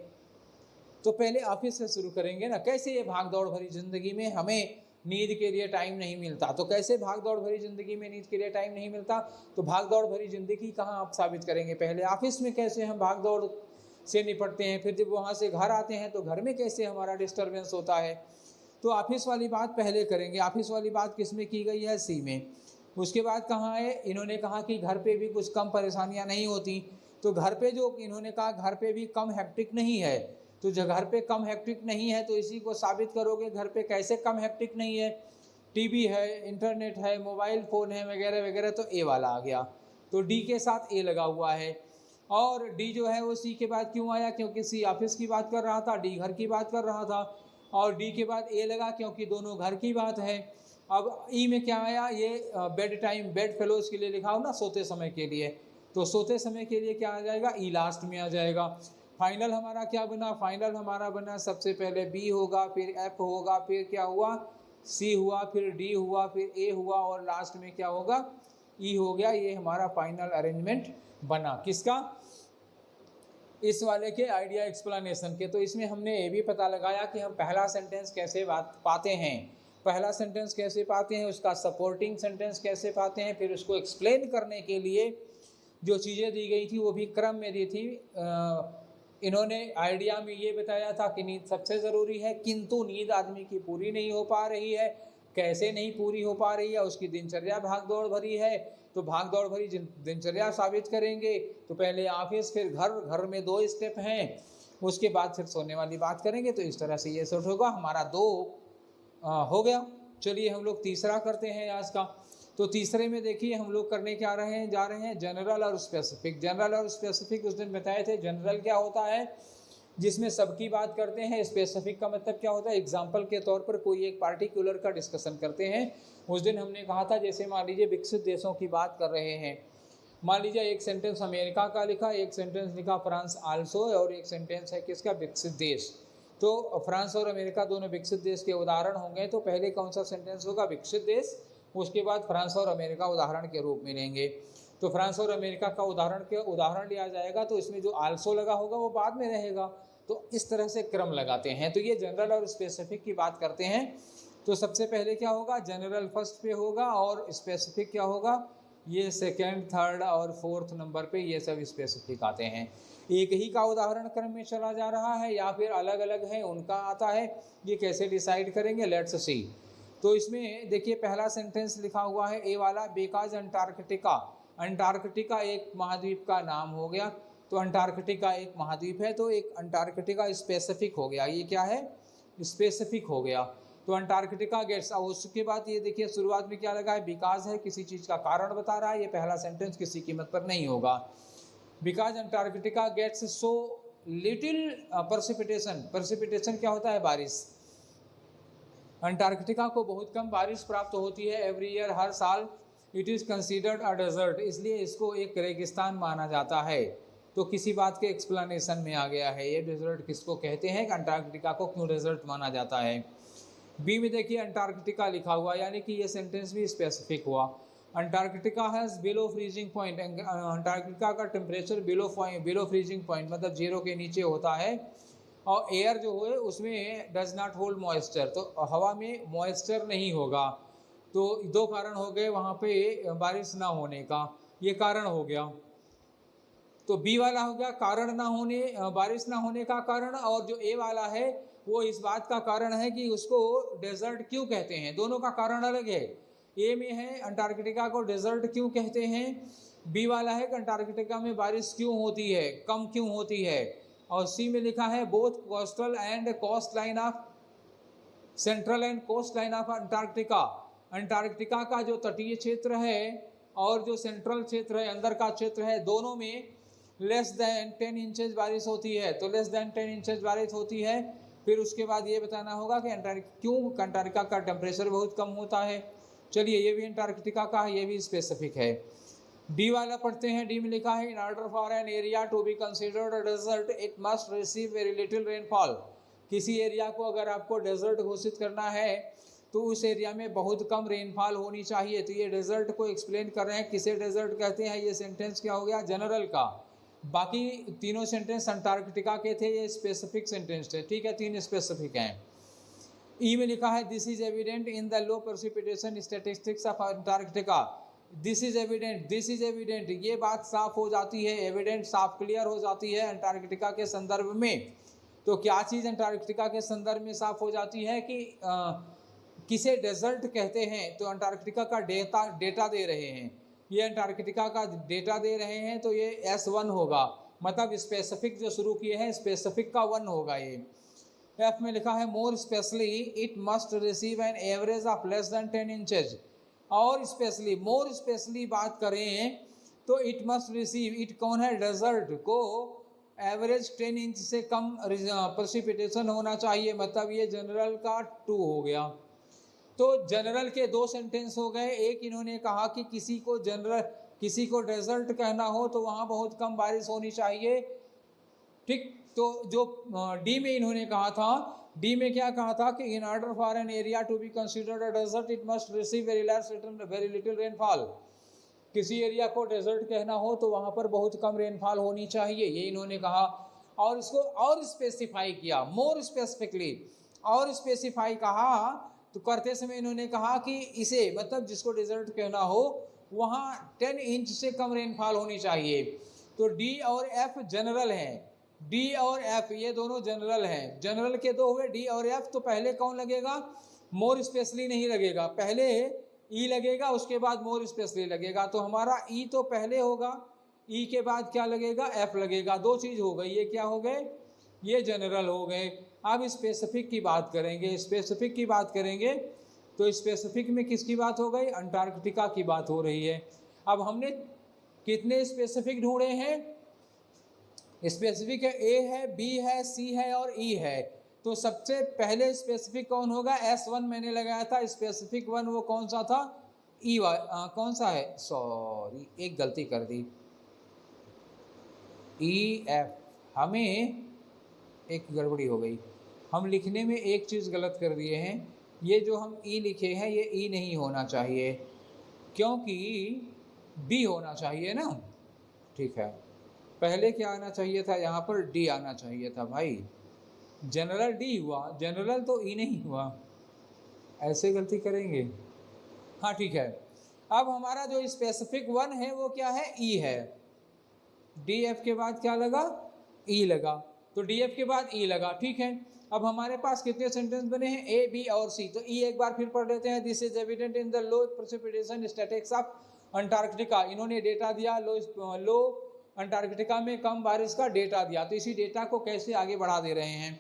तो पहले ऑफिस से शुरू करेंगे ना, कैसे ये भाग दौड़ भरी ज़िंदगी में हमें नींद के लिए टाइम नहीं मिलता। तो कैसे भाग दौड़ भरी ज़िंदगी में नींद के लिए टाइम नहीं मिलता, तो भाग दौड़ भरी ज़िंदगी कहाँ आप साबित करेंगे, पहले ऑफिस में कैसे हम भाग दौड़ से निपटते हैं, फिर जब वहाँ से घर आते हैं तो घर में कैसे हमारा डिस्टर्बेंस होता है। तो ऑफिस वाली बात पहले करेंगे। ऑफिस वाली बात किस में की गई है, सी में। उसके बाद कहाँ है, इन्होंने कहा कि घर पे भी कुछ कम परेशानियाँ नहीं होती। तो घर पे जो इन्होंने कहा घर पे भी कम हेक्टिक नहीं है, तो जो घर पे कम हेक्टिक नहीं है तो इसी को साबित करोगे घर पे कैसे कम हेक्टिक नहीं है। टीवी है, इंटरनेट है, मोबाइल फ़ोन है वगैरह वगैरह, तो ए वाला आ गया। तो डी के साथ ए लगा हुआ है। और डी जो है वो सी के बाद क्यों आया, क्योंकि सी ऑफिस की बात कर रहा था, डी घर की बात कर रहा था। और डी के बाद ए लगा क्योंकि दोनों घर की बात है। अब ई में क्या आया, ये बेड टाइम, बेड फेलोज के लिए लिखा हो ना, सोते समय के लिए, तो सोते समय के लिए क्या आ जाएगा, ई लास्ट में आ जाएगा। फाइनल हमारा क्या बना, फाइनल हमारा बना सबसे पहले बी होगा, फिर एफ होगा, फिर क्या हुआ, सी हुआ, फिर डी हुआ, फिर ए हुआ और लास्ट में क्या होगा, ई हो गया। ये हमारा फाइनल अरेंजमेंट बना किसका, इस वाले के आइडिया एक्सप्लेनेशन के। तो इसमें हमने ये भी पता लगाया कि हम पहला सेंटेंस कैसे पाते हैं, पहला सेंटेंस कैसे पाते हैं, उसका सपोर्टिंग सेंटेंस कैसे पाते हैं, फिर उसको एक्सप्लेन करने के लिए जो चीज़ें दी गई थी वो भी क्रम में दी थी। इन्होंने आइडिया में ये बताया था कि नींद सबसे ज़रूरी है, किंतु नींद आदमी की पूरी नहीं हो पा रही है। कैसे नहीं पूरी हो पा रही है, उसकी दिनचर्या भाग दौड़ भरी है। तो भाग दौड़ भरी दिनचर्या साबित करेंगे तो पहले ऑफिस, फिर घर, घर में 2 स्टेप हैं, उसके बाद फिर सोने वाली बात करेंगे। तो इस तरह से ये सेट होगा, हमारा 2 हो गया। चलिए हम लोग तीसरा करते हैं आज का। तो तीसरे में देखिए हम लोग करने क्या जा रहे हैं जनरल और स्पेसिफिक। जनरल और स्पेसिफिक उस दिन बताए थे। जनरल क्या होता है, जिसमें सबकी बात करते हैं। स्पेसिफिक का मतलब क्या होता है, एग्जाम्पल के तौर पर कोई एक पार्टिकुलर का डिस्कशन करते हैं। उस दिन हमने कहा था, जैसे मान लीजिए विकसित देशों की बात कर रहे हैं, मान लीजिए एक सेंटेंस अमेरिका का लिखा, एक सेंटेंस लिखा फ्रांस आल्सो, और एक सेंटेंस है किसका, विकसित देश। तो फ्रांस और अमेरिका दोनों विकसित देश के उदाहरण होंगे। तो पहले कौन सा सेंटेंस होगा, विकसित देश, उसके बाद फ्रांस और अमेरिका उदाहरण के रूप में लेंगे। तो फ्रांस और अमेरिका का उदाहरण लिया जाएगा, तो इसमें जो आल्सो लगा होगा वो बाद में रहेगा। तो इस तरह से क्रम लगाते हैं। तो ये जनरल और स्पेसिफिक की बात करते हैं। तो सबसे पहले क्या होगा, जनरल फर्स्ट पे होगा और स्पेसिफिक क्या होगा, ये सेकेंड, थर्ड और फोर्थ नंबर पे ये सब स्पेसिफिक आते हैं। एक ही का उदाहरण क्रम में चला जा रहा है या फिर अलग अलग है उनका आता है, ये कैसे डिसाइड करेंगे, लेट्स सी। तो इसमें देखिए पहला सेंटेंस लिखा हुआ है ए वाला, बिकॉज अंटार्कटिका। अंटार्कटिका एक महाद्वीप का नाम हो गया। तो अंटार्कटिका एक महाद्वीप है, तो एक अंटार्कटिका स्पेसिफिक हो गया। ये क्या है, स्पेसिफिक हो गया। तो अंटार्कटिका गेट्स, उसके बाद ये देखिए शुरुआत में क्या लगा है, बिकॉज है, किसी चीज़ का कारण बता रहा है। ये पहला सेंटेंस किसी कीमत पर नहीं होगा। Because Antarctica gets so little precipitation. Precipitation क्या होता है, बारिश। अंटार्कटिका को बहुत कम बारिश प्राप्त होती है एवरी ईयर, हर साल। It is considered a desert, इसलिए इसको एक रेगिस्तान माना जाता है। तो किसी बात के एक्सप्लेनेशन में आ गया है ये डेजर्ट किसको कहते हैं, अंटार्कटिका को क्यों डेजर्ट माना जाता है। बी में देखिए अंटार्कटिका लिखा हुआ, यानी कि ये सेंटेंस भी स्पेसिफिक हुआ। Antarctica has below freezing point. Antarctica का टेम्परेचर बिलो फ्रीजिंग पॉइंट मतलब 0 के नीचे होता है। और एयर जो है उसमें डज नॉट होल्ड मॉइस्चर, तो हवा में मॉइस्चर नहीं होगा। तो दो कारण हो गए वहाँ पे बारिश ना होने का, ये कारण हो गया। तो बी वाला हो गया कारण ना होने, बारिश ना होने का कारण, और जो ए वाला है वो इस बात का कारण है कि उसको डेजर्ट क्यों कहते हैं। दोनों का कारण अलग है। ए में है अंटार्कटिका को डेजर्ट क्यों कहते हैं, बी वाला है कि अंटार्कटिका में बारिश क्यों होती है, कम क्यों होती है, और सी में लिखा है both coastal and coastline of central and coastline of Antarctica. Antarctica का जो तटीय क्षेत्र है और जो सेंट्रल क्षेत्र है, अंदर का क्षेत्र है, दोनों में लेस देन 10 इंचेस बारिश होती है। तो लेस देन 10 इंचेस बारिश होती है। फिर उसके बाद ये बताना होगा कि क्यों अंटार्कटिका का टेम्परेचर बहुत कम होता है। चलिए, ये भी अंटार्कटिका का है, ये भी स्पेसिफिक है। डी वाला पढ़ते हैं। डी में लिखा है in order for an area to be considered a desert it must receive very little rainfall. किसी एरिया को अगर आपको डेजर्ट घोषित करना है तो उस एरिया में बहुत कम रेनफॉल होनी चाहिए। तो ये डेजर्ट को एक्सप्लेन कर रहे हैं, किसे डेजर्ट कहते हैं। ये सेंटेंस क्या हो गया, जनरल का। बाकी तीनों सेंटेंस अंटार्कटिका के थे, ये स्पेसिफिक सेंटेंस थे। ठीक है, 3 स्पेसिफिक हैं। ई में लिखा है this is evident in the low precipitation statistics of Antarctica. This is evident, this is evident, ये बात साफ हो जाती है, एविडेंट साफ क्लियर हो जाती है अंटार्कटिका के संदर्भ में। तो क्या चीज़ अंटार्कटिका के संदर्भ में साफ हो जाती है कि किसे डेजर्ट कहते हैं। तो अंटार्कटिका का डेटा दे रहे हैं, ये अंटार्कटिका का डेटा दे रहे हैं, तो ये S1 होगा, मतलब स्पेसिफिक जो शुरू किए हैं स्पेसिफिक का 1 होगा ये। एफ में लिखा है more specially it must receive an average of less than 10 inches. और स्पेशली, मोर स्पेशली बात करें तो इट मस्ट रिसीव, इट कौन है, डेजर्ट को एवरेज 10 इंच से कम प्रेसिपिटेशन होना चाहिए, मतलब ये जनरल का 2 हो गया। तो जनरल के 2 सेंटेंस हो गए। एक इन्होंने कहा कि किसी को डेजर्ट कहना हो तो वहाँ बहुत कम बारिश होनी चाहिए। ठीक, तो जो डी में इन्होंने कहा था, डी में क्या कहा था कि in order for an area to be considered a desert it must receive very little rainfall. किसी एरिया को डेजर्ट कहना हो तो वहाँ पर बहुत कम रेनफॉल होनी चाहिए, ये इन्होंने कहा। और इसको और स्पेसिफाई किया, मोर स्पेसिफिकली, और स्पेसिफाई कहा। तो करते समय इन्होंने कहा कि इसे, मतलब जिसको डेजर्ट कहना हो वहाँ 10 इंच से कम रेनफॉल होनी चाहिए। तो डी और एफ जनरल हैं, डी और एफ ये दोनों जनरल हैं। जनरल के 2 हुए, डी और एफ। तो पहले कौन लगेगा, मोर स्पेशली नहीं लगेगा, पहले ई लगेगा, उसके बाद मोर स्पेशली लगेगा। तो हमारा ई तो पहले होगा, ई के बाद क्या लगेगा, एफ लगेगा। 2 चीज़ हो गई, ये क्या हो गए, ये जनरल हो गए। अब स्पेसिफिक की बात करेंगे। स्पेसिफिक की बात करेंगे तो स्पेसिफिक में किसकी बात हो गई, अंटार्कटिका की बात हो रही है। अब हमने कितने स्पेसिफिक ढूंढे हैं, स्पेसिफिक है, ए है, बी है, सी है और ई है। तो सबसे पहले स्पेसिफिक कौन होगा, S1 मैंने लगाया था। स्पेसिफिक 1 वो कौन सा था, ई कौन सा है, सॉरी एक गलती कर दी, ई एफ। हमें एक गड़बड़ी हो गई, हम लिखने में एक चीज़ गलत कर दिए हैं। ये जो हम ई लिखे हैं ये ई नहीं होना चाहिए, क्योंकि बी होना चाहिए ना। ठीक है, पहले क्या आना चाहिए था, यहाँ पर डी आना चाहिए था भाई। जनरल डी हुआ, जनरल तो ई नहीं हुआ, ऐसे गलती करेंगे। हाँ ठीक है, अब हमारा जो स्पेसिफिक 1 है वो क्या है, ई है। डी एफ के बाद क्या लगा, ई लगा। तो डी एफ के बाद ई लगा, ठीक है। अब हमारे पास कितने सेंटेंस बने हैं, ए, बी और सी। तो ई एक बार फिर पढ़ लेते हैं। This is evident in the low precipitation statistics of Antarctica. इन्होंने डेटा दिया, लो अंटार्कटिका में कम बारिश का डेटा दिया। तो इसी डेटा को कैसे आगे बढ़ा दे रहे हैं।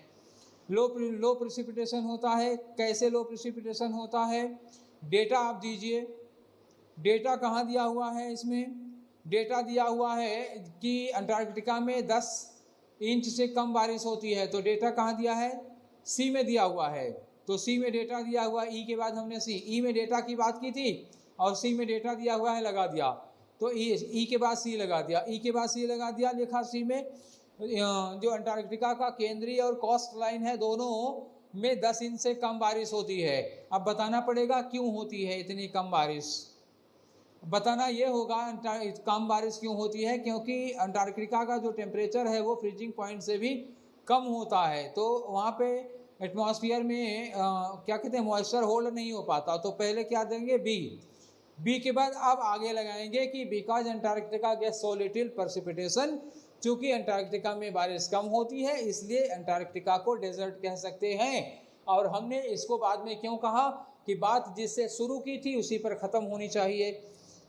लो प्रेसिपिटेशन होता है, कैसे लो प्रेसिपिटेशन होता है, डेटा आप दीजिए। डेटा कहाँ दिया हुआ है, इसमें डेटा दिया हुआ है कि अंटार्कटिका में 10 इंच से कम बारिश होती है। तो डेटा कहाँ दिया है, सी में दिया हुआ है। तो सी में डेटा दिया हुआ, ई के बाद हमने सी, ई में डेटा की बात की थी और सी में डेटा दिया हुआ है, लगा दिया। तो ई के बाद सी लगा दिया, ई के बाद सी लगा दिया, लिखा सी में जो अंटार्कटिका का केंद्रीय और कोस्ट लाइन है दोनों में 10 इंच से कम बारिश होती है। अब बताना पड़ेगा क्यों होती है इतनी कम बारिश। बताना ये होगा कम बारिश क्यों होती है, क्योंकि अंटार्कटिका का जो टेम्परेचर है वो फ्रीजिंग पॉइंट से भी कम होता है तो वहाँ पे एटमॉस्फेयर में क्या कहते हैं मॉइस्चर होल्ड नहीं हो पाता, तो पहले क्या देंगे बी के बाद अब आगे लगाएंगे कि because Antarctica gets so little precipitation, चूंकि अंटार्कटिका में बारिश कम होती है इसलिए अंटार्कटिका को डेजर्ट कह सकते हैं। और हमने इसको बाद में क्यों कहा कि बात जिससे शुरू की थी उसी पर ख़त्म होनी चाहिए।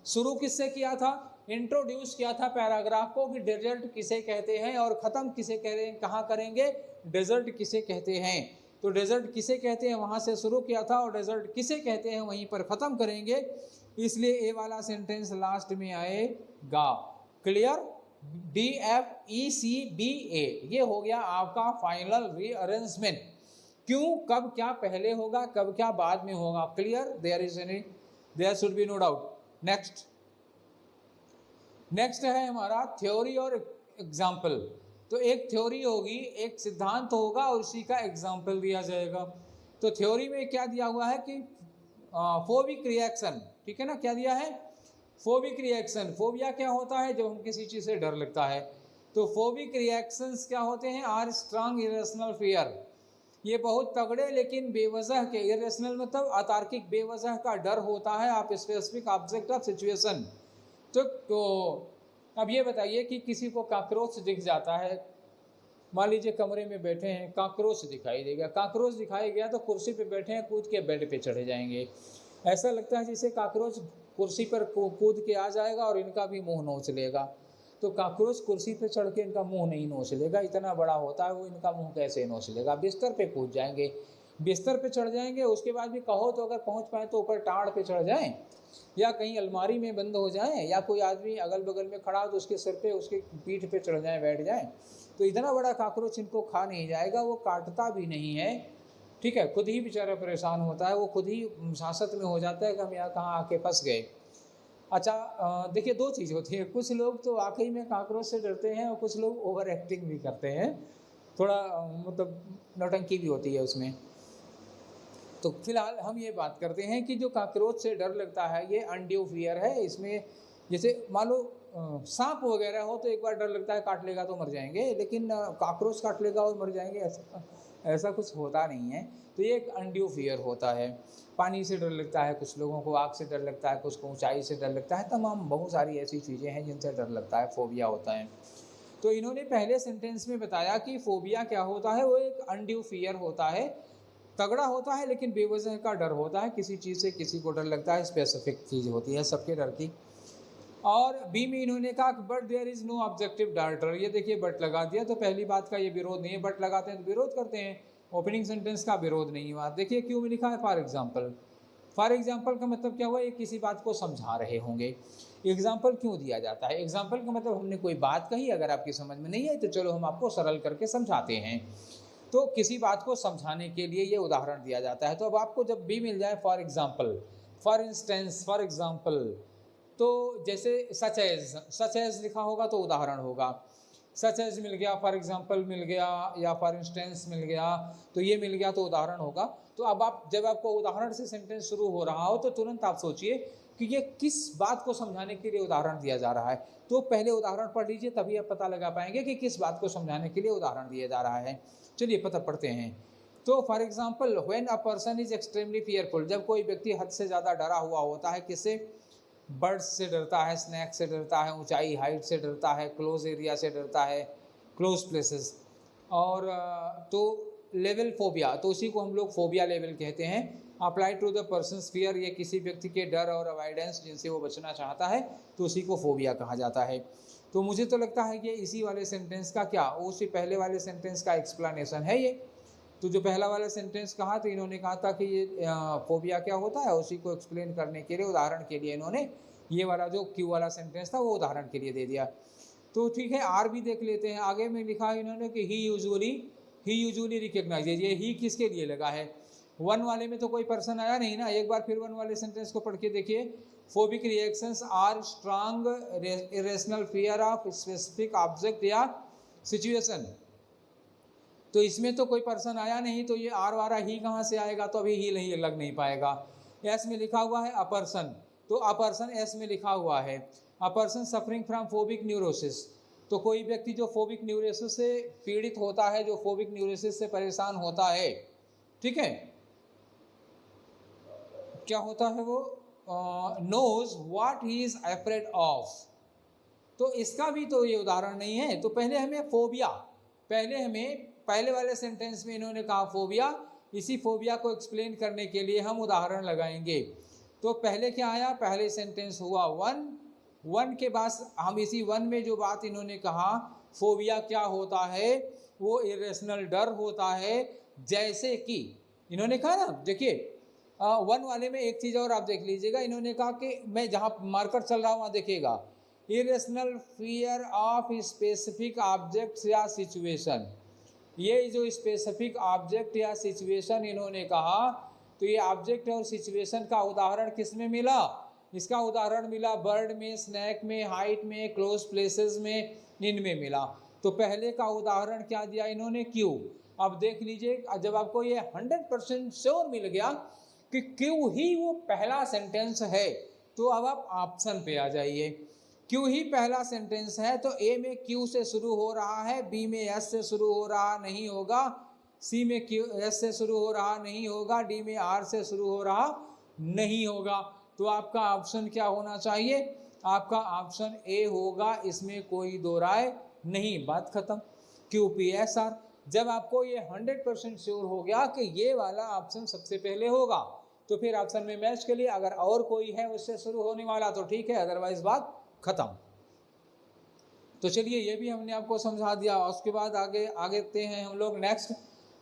शुरू किससे किया था, इंट्रोड्यूस किया था पैराग्राफ को कि डेजर्ट किसे कहते हैं, और ख़त्म किसे कह रहे हैं, कहाँ करेंगे, डेजर्ट किसे कहते हैं। तो डेजर्ट किसे कहते हैं वहाँ से शुरू किया था और डेजर्ट किसे कहते हैं वहीं पर ख़त्म करेंगे, इसलिए ए वाला सेंटेंस लास्ट में आएगा। क्लियर, DFECBA ये हो गया आपका फाइनल रीअरेंजमेंट। क्यों, कब क्या पहले होगा, कब क्या बाद में होगा। Clear, there should be no doubt. Next है हमारा थ्योरी और एग्जाम्पल। तो एक थ्योरी होगी, एक सिद्धांत होगा और उसी का एग्जाम्पल दिया जाएगा। तो थ्योरी में क्या दिया हुआ है कि फोबिक रिएक्शन, ठीक है ना, क्या दिया है, फोबिक रिएक्शन। फोबिया क्या होता है, जब हम किसी चीज़ से डर लगता है। तो फोबिक रिएक्शंस क्या होते हैं, आर स्ट्रांग इरेशनल फियर, ये बहुत तगड़े लेकिन बेवजह के, इरेशनल मतलब अतार्किक, बेवजह का डर होता है आप स्पेसिफिक ऑब्जेक्ट ऑफ सिचुएशन। तो अब ये बताइए कि किसी को कॉकरोच दिख जाता है, मान लीजिए कमरे में बैठे हैं, कॉकरोच दिखाई देगा, कॉकरोच दिखाई गया तो कुर्सी पे बैठे हैं, कूद के बेड पे चढ़े जाएंगे। ऐसा लगता है जैसे कॉकरोच कुर्सी पर कूद के आ जाएगा और इनका भी मुंह नोच लेगा। तो कॉकरोच कुर्सी पे चढ़ के इनका मुंह नहीं नोच लेगा, इतना बड़ा होता है वो, इनका मुंह कैसे नोच लेगा। बिस्तर पे कूद जाएंगे, बिस्तर पे चढ़ जाएंगे, उसके बाद भी कहो तो अगर पहुंच पाए तो ऊपर टाड़ पे चढ़ जाएं, या कहीं अलमारी में बंद हो जाएं, या कोई आदमी अगल बगल में खड़ा हो तो उसके सिर पे, उसके पीठ पे चढ़ जाएं, बैठ जाएं। तो इतना बड़ा कॉकरोच इनको खा नहीं जाएगा, वो काटता भी नहीं है, ठीक है, खुद ही बेचारा परेशान होता है, वो खुद ही सासत में हो जाता है कि हम यहाँ कहाँ आके फंस गए। अच्छा, देखिए दो चीज़ होती है, कुछ लोग तो वाकई में कॉकरोच से डरते हैं और कुछ लोग ओवर एक्टिंग भी करते हैं, थोड़ा मतलब नौटंकी भी होती है उसमें। तो फिलहाल हम ये बात करते हैं कि जो कॉकरोच से डर लगता है ये अनड्यू फियर है। इसमें जैसे मान लो सांप वगैरह हो तो एक बार डर लगता है काट लेगा तो मर जाएंगे, लेकिन कॉकरोच काट लेगा और मर जाएंगे ऐसा कुछ होता नहीं है। तो ये एक अनड्यू फियर होता है। पानी से डर लगता है कुछ लोगों को, आग से डर लगता है कुछ को, ऊंचाई से डर लगता है, तमाम बहुत सारी ऐसी चीज़ें हैं जिनसे डर लगता है, फोबिया होता है। तो इन्होंने पहले सेंटेंस में बताया कि फोबिया क्या होता है, वो एक अनड्यू फियर होता है, तगड़ा होता है लेकिन बेवजह का डर होता है, किसी चीज़ से किसी को डर लगता है, स्पेसिफिक चीज़ होती है सबके डर की। और बी में इन्होंने कहा but there is no objective darter, ये देखिए बट लगा दिया, तो पहली बात का ये विरोध नहीं है, बट लगाते हैं तो विरोध करते हैं, ओपनिंग सेंटेंस का विरोध नहीं हुआ। देखिए क्यों में लिखा है फॉर एग्जाम्पल। फॉर एग्जाम्पल का मतलब क्या हुआ, ये किसी बात को समझा रहे होंगे। एग्जाम्पल क्यों दिया जाता है, एग्जाम्पल का मतलब हमने कोई बात कही, अगर आपकी समझ में नहीं आई तो चलो हम आपको सरल करके समझाते हैं। तो किसी बात को समझाने के लिए ये उदाहरण दिया जाता है। तो अब आपको जब भी मिल जाए for example, for instance, for example, तो जैसे सच एज लिखा होगा तो उदाहरण होगा, सच एज मिल गया, फॉर एग्जाम्पल मिल गया, या फॉर इंस्टेंस मिल गया, तो ये मिल गया तो उदाहरण होगा। तो अब आप जब आपको उदाहरण से सेंटेंस शुरू हो रहा हो तो तुरंत आप सोचिए कि ये किस बात को समझाने के लिए उदाहरण दिया जा रहा है। तो पहले उदाहरण पढ़ लीजिए, तभी आप पता लगा पाएंगे कि किस बात को समझाने के लिए उदाहरण दिया जा रहा है। चलिए पढ़ते हैं। तो for example when a person is extremely fearful, जब कोई व्यक्ति हद से ज़्यादा डरा हुआ होता है, किससे, बर्ड्स से डरता है, स्नैक से डरता है, ऊंचाई हाइट से डरता है, क्लोज एरिया से डरता है, क्लोज प्लेसेस, और तो लेवल फोबिया, तो उसी को हम लोग फोबिया लेवल कहते हैं। Apply to the person's fear, ये किसी व्यक्ति के डर और अवॉइडेंस जिनसे वो बचना चाहता है, तो उसी को फोबिया कहा जाता है। तो मुझे तो लगता है कि इसी वाले सेंटेंस का क्या, उसी पहले वाले सेंटेंस का एक्सप्लेनेशन है ये। तो जो पहला वाला सेंटेंस कहा तो इन्होंने कहा था कि ये फोबिया क्या होता है, उसी को एक्सप्लेन करने के लिए, उदाहरण के लिए इन्होंने ये वाला जो क्यू वाला सेंटेंस था वो उदाहरण के लिए दे दिया। तो ठीक है, आर भी देख लेते हैं। आगे में लिखा है इन्होंने कि ही यूजुअली रिकग्नाइज, ये ही किसके लिए लगा है, वन वाले में तो कोई पर्सन आया नहीं ना। एक बार फिर वन वाले सेंटेंस को पढ़ के देखिए, phobic reactions are strong irrational fear of specific object या सिचुएशन। तो इसमें तो कोई पर्सन आया नहीं, तो ये आर वाला ही कहाँ से आएगा, तो अभी ही नहीं लग नहीं पाएगा। एस में लिखा हुआ है अ पर्सन, तो अ पर्सन एस में लिखा हुआ है। A person suffering from phobic neurosis, तो कोई व्यक्ति जो फोबिक न्यूरोसिस से पीड़ित होता है, जो फोबिक न्यूरोसिस से परेशान होता है, ठीक है, क्या होता है वो knows what he is afraid of। तो इसका भी तो ये उदाहरण नहीं है। तो पहले हमें फोबिया, पहले वाले सेंटेंस में इन्होंने कहा फोबिया, इसी फोबिया को एक्सप्लेन करने के लिए हम उदाहरण लगाएंगे। तो पहले क्या आया, पहले सेंटेंस हुआ वन के बाद हम इसी वन में जो बात इन्होंने कहा फोबिया क्या होता है, वो इरेशनल डर होता है। जैसे कि इन्होंने कहा ना, देखिए वन वाले में एक चीज़ और आप देख लीजिएगा, इन्होंने कहा कि मैं जहाँ मार्कर चल रहा हूँ वहाँ देखिएगा, irrational fear of specific objects या सिचुएशन। ये जो स्पेसिफिक ऑब्जेक्ट या सिचुएशन इन्होंने कहा, तो ये ऑब्जेक्ट और सिचुएशन का उदाहरण किस में मिला, इसका उदाहरण मिला बर्ड में, स्नैक में, हाइट में, क्लोज प्लेसेस में, इनमें मिला। तो पहले का उदाहरण क्या दिया इन्होंने, क्यू। अब देख लीजिए, जब आपको ये 100% श्योर मिल गया कि क्यू ही वो पहला सेंटेंस है, तो अब आप ऑप्शन पे आ जाइए। क्यू ही पहला सेंटेंस है, तो ए में क्यू से शुरू हो रहा है, बी में एस से शुरू हो रहा नहीं होगा, सी में क्यू एस से शुरू हो रहा नहीं होगा, डी में आर से शुरू हो रहा नहीं होगा। तो आपका ऑप्शन क्या होना चाहिए, आपका ऑप्शन ए होगा, इसमें कोई दो राय नहीं, बात खत्म। Q P S R. जब आपको ये 100% श्योर हो गया कि ये वाला ऑप्शन सबसे पहले होगा, तो फिर ऑप्शन में मैच के लिए अगर और कोई है उससे शुरू होने वाला तो ठीक है, अदरवाइज बात खत्म। तो चलिए ये भी हमने आपको समझा दिया। उसके बाद आगे हैं हम लोग नेक्स्ट,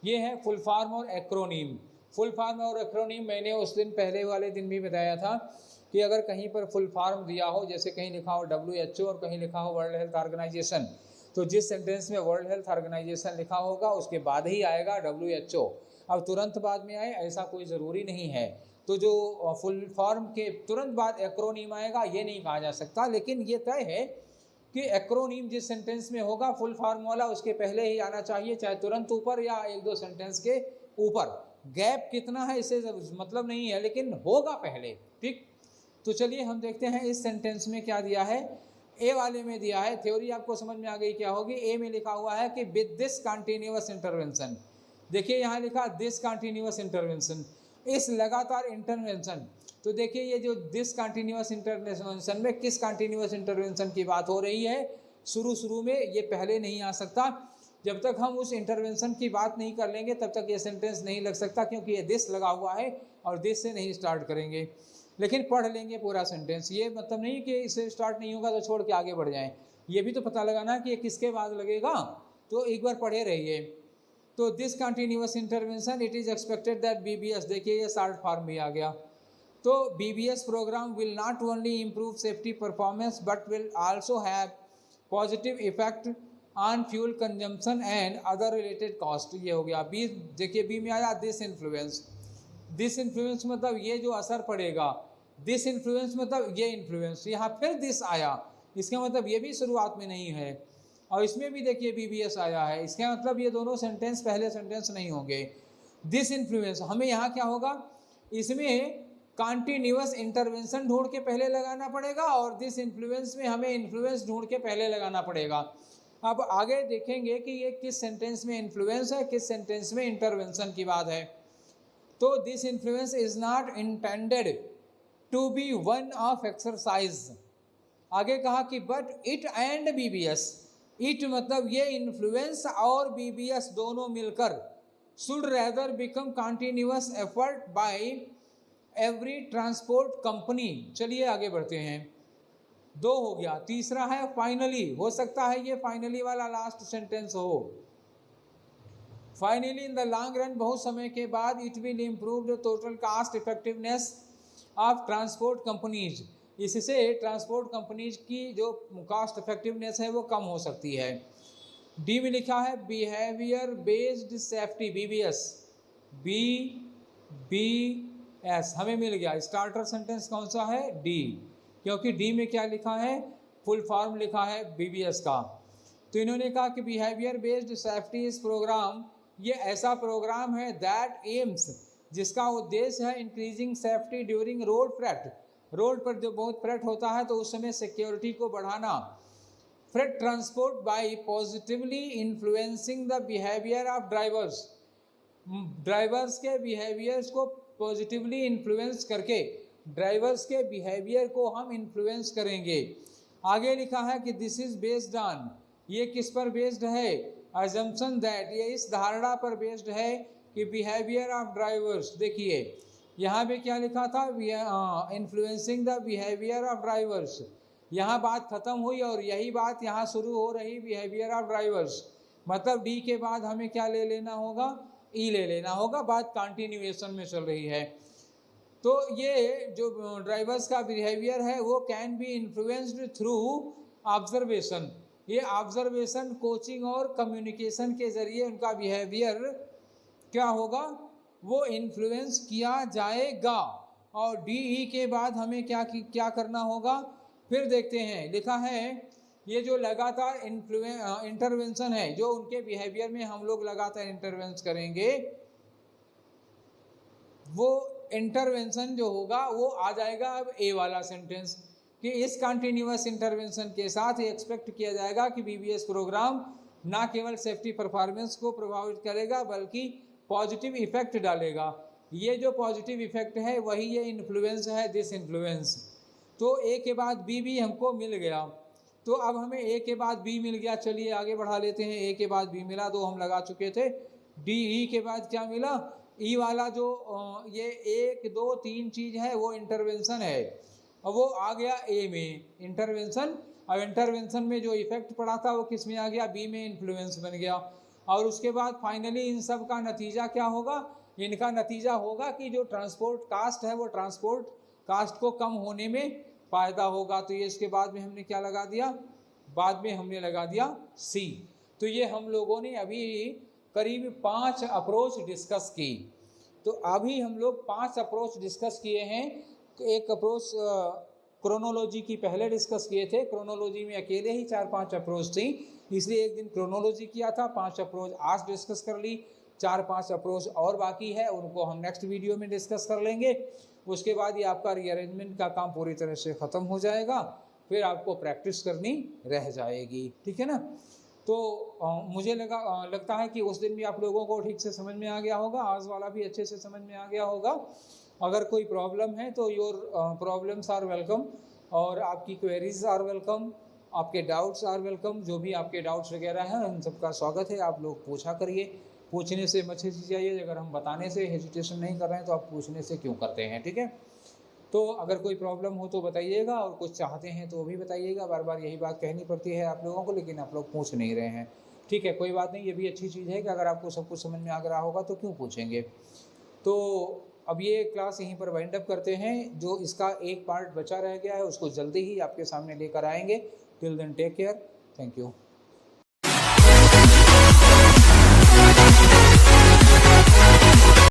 ये है फुल फॉर्म और एक्रोनीम। फुल फॉर्म और एक्रोनीम मैंने उस दिन पहले वाले दिन भी बताया था कि अगर कहीं पर फुल फॉर्म दिया हो, जैसे कहीं लिखा हो WHO और कहीं लिखा हो वर्ल्ड हेल्थ ऑर्गेनाइजेशन, तो जिस सेंटेंस में वर्ल्ड हेल्थ ऑर्गेनाइजेशन लिखा होगा उसके बाद ही आएगा WHO। अब तुरंत बाद में आए ऐसा कोई ज़रूरी नहीं है। तो जो फुल फॉर्म के तुरंत बाद एक्रोनीम आएगा ये नहीं कहा जा सकता, लेकिन ये तय है कि एक्रोनीम जिस सेंटेंस में होगा फुल फॉर्म वाला उसके पहले ही आना चाहिए, चाहे तुरंत ऊपर या एक दो सेंटेंस के ऊपर। गैप कितना है इससे मतलब नहीं है, लेकिन होगा पहले, ठीक। तो चलिए हम देखते हैं इस सेंटेंस में क्या दिया है। ए वाले में दिया है, थ्योरी आपको समझ में आ गई क्या होगी। ए में लिखा हुआ है कि विद दिस कंटिन्यूअस इंटरवेंशन। देखिए यहाँ लिखा दिस कंटिन्यूअस इंटरवेंशन, इस लगातार इंटरवेंशन। तो देखिए ये जो दिस कंटिन्यूअस इंटरवेंशन में किस कंटिन्यूअस इंटरवेंशन की बात हो रही है। शुरू में ये पहले नहीं आ सकता, जब तक हम उस इंटरवेंशन की बात नहीं कर लेंगे तब तक ये सेंटेंस नहीं लग सकता, क्योंकि ये दिस लगा हुआ है और दिस से नहीं स्टार्ट करेंगे। लेकिन पढ़ लेंगे पूरा सेंटेंस, ये मतलब नहीं कि इससे स्टार्ट नहीं होगा तो छोड़ के आगे बढ़ जाएं। ये भी तो पता लगाना कि ये किसके बाद लगेगा, तो एक बार पढ़े रहिए। तो this continuous intervention it is expected that BBS, देखिए ये शॉर्ट फॉर्म भी आ गया। तो BBS programme will not only improve safety performance but will also have positive effect on fuel consumption and other related cost. ये हो गया B. देखिए B में आया दिस इन्फ्लुएंस। दिस इन्फ्लुएंस मतलब ये जो असर पड़ेगा, दिस इन्फ्लुएंस मतलब ये इन्फ्लुएंस, यहाँ फिर दिस आया, इसका मतलब ये भी शुरुआत में नहीं है। और इसमें भी देखिए BBS आया है, इसका मतलब ये दोनों सेंटेंस पहले सेंटेंस नहीं होंगे। दिस इन्फ्लुएंस, हमें यहाँ क्या होगा, इसमें कॉन्टिन्यूअस इंटरवेंशन ढूंढ के पहले लगाना पड़ेगा और दिस इन्फ्लुएंस में हमें इन्फ्लुएंस ढूंढ के पहले लगाना पड़ेगा। अब आगे देखेंगे कि ये किस सेंटेंस में इन्फ्लुएंस है, किस सेंटेंस में इंटरवेंशन की बात है। तो this influence is not intended to be one of exercise. आगे कहा कि but it and BBS, it मतलब ये इन्फ्लुएंस और BBS दोनों मिलकर should rather become continuous effort by every transport company. चलिए आगे बढ़ते हैं, 2 हो गया। तीसरा है फाइनली, हो सकता है ये फाइनली वाला लास्ट सेंटेंस हो। Finally in the long run, बहुत समय के बाद, it will improve the total cast effectiveness of transport companies, इससे ट्रांसपोर्ट कंपनीज की जो कास्ट इफेक्टिवनेस है वो कम हो सकती है। डी में लिखा है behaviour based safety, BBS, BBS हमें मिल गया। स्टार्टर सेंटेंस कौन सा है, डी, क्योंकि डी में क्या लिखा है, फुल फॉर्म लिखा है BBS का। तो इन्होंने कहा कि बिहेवियर बेस्ड सेफ्टी इस प्रोग्राम, ये ऐसा प्रोग्राम है दैट एम्स, जिसका उद्देश्य है increasing safety during road freight, road पर जो बहुत फ्रेट होता है तो उस समय सिक्योरिटी को बढ़ाना। Freight transport bye positively influencing the behaviour of drivers, drivers के बिहेवियर्स को पॉजिटिवली इन्फ्लुएंस करके ड्राइवर्स के बिहेवियर को हम इन्फ्लुएंस करेंगे। आगे लिखा है कि दिस इज बेस्ड ऑन, ये किस पर बेस्ड है, अजम्पशन दैट, ये इस धारणा पर बेस्ड है कि बिहेवियर ऑफ ड्राइवर्स, देखिए यहाँ पे क्या लिखा था, influencing the behaviour of drivers, यहाँ बात खत्म हुई और यही बात यहाँ शुरू हो रही, बिहेवियर ऑफ ड्राइवर्स, मतलब डी के बाद हमें क्या ले लेना होगा, ई ले लेना होगा, बात कंटिन्यूएशन में चल रही है। तो ये जो ड्राइवर्स का बिहेवियर है वो can be influenced through observation, ये ऑब्जर्वेशन, कोचिंग और कम्युनिकेशन के जरिए उनका बिहेवियर क्या होगा, वो इन्फ्लुएंस किया जाएगा। और डी के बाद हमें क्या करना होगा, फिर देखते हैं, लिखा है ये जो लगातार इंटरवेंशन है, जो उनके बिहेवियर में हम लोग लगातार इंटरवेंस करेंगे, वो इंटरवेंशन जो होगा वो आ जाएगा अब ए वाला सेंटेंस, कि इस कंटिन्यूअस इंटरवेंशन के साथ ये एक्सपेक्ट किया जाएगा कि बीबीएस प्रोग्राम ना केवल सेफ्टी परफॉर्मेंस को प्रभावित करेगा बल्कि पॉजिटिव इफेक्ट डालेगा। ये जो पॉजिटिव इफेक्ट है वही ये इन्फ्लुएंस है, दिस इन्फ्लुएंस। तो ए के बाद बी भी हमको मिल गया, तो अब हमें ए के बाद बी मिल गया, चलिए आगे बढ़ा लेते हैं। ए के बाद बी मिला, दो हम लगा चुके थे। डी ई के बाद क्या मिला, ई वाला जो ये 1 2 3 चीज़ है वो इंटरवेंशन है, अब वो आ गया ए में इंटरवेंशन। अब इंटरवेंशन में जो इफेक्ट पड़ा था वो किस में आ गया, बी में इन्फ्लुएंस बन गया। और उसके बाद फाइनली इन सब का नतीजा क्या होगा, इनका नतीजा होगा कि जो ट्रांसपोर्ट कास्ट है वो ट्रांसपोर्ट कास्ट को कम होने में फ़ायदा होगा। तो ये इसके बाद में हमने क्या लगा दिया, बाद में हमने लगा दिया सी। तो ये हम लोगों ने अभी करीब 5 अप्रोच डिस्कस की। तो अभी हम लोग 5 अप्रोच डिस्कस किए हैं। एक अप्रोच क्रोनोलॉजी की पहले डिस्कस किए थे, क्रोनोलॉजी में अकेले ही 4-5 अप्रोच थी, इसलिए एक दिन क्रोनोलॉजी किया था। 5 अप्रोच आज डिस्कस कर ली, 4-5 अप्रोच और बाकी है, उनको हम नेक्स्ट वीडियो में डिस्कस कर लेंगे। उसके बाद ये आपका रीअरेंजमेंट का काम पूरी तरह से ख़त्म हो जाएगा, फिर आपको प्रैक्टिस करनी रह जाएगी, ठीक है ना। तो मुझे लगता है कि उस दिन भी आप लोगों को ठीक से समझ में आ गया होगा, आज वाला भी अच्छे से समझ में आ गया होगा। अगर कोई प्रॉब्लम है तो योर प्रॉब्लम्स आर वेलकम, और आपकी क्वेरीज आर वेलकम, आपके डाउट्स आर वेलकम। जो भी आपके डाउट्स वगैरह हैं उन सबका स्वागत है, आप लोग पूछा करिए। पूछने से मत हिचकिचाइए, अगर हम बताने से हेजिटेशन नहीं कर रहे हैं तो आप पूछने से क्यों करते हैं, ठीक है। तो अगर कोई प्रॉब्लम हो तो बताइएगा, और कुछ चाहते हैं तो भी बताइएगा। बार बार यही बात कहनी पड़ती है आप लोगों को, लेकिन आप लोग पूछ नहीं रहे हैं, ठीक है। कोई बात नहीं, ये भी अच्छी चीज़ है कि अगर आपको सब कुछ समझ में आ रहा होगा तो क्यों पूछेंगे। तो अब ये क्लास यहीं पर वाइंड अप करते हैं। जो इसका एक पार्ट बचा रह गया है उसको जल्दी ही आपके सामने लेकर आएंगे। Till then take care, thank you.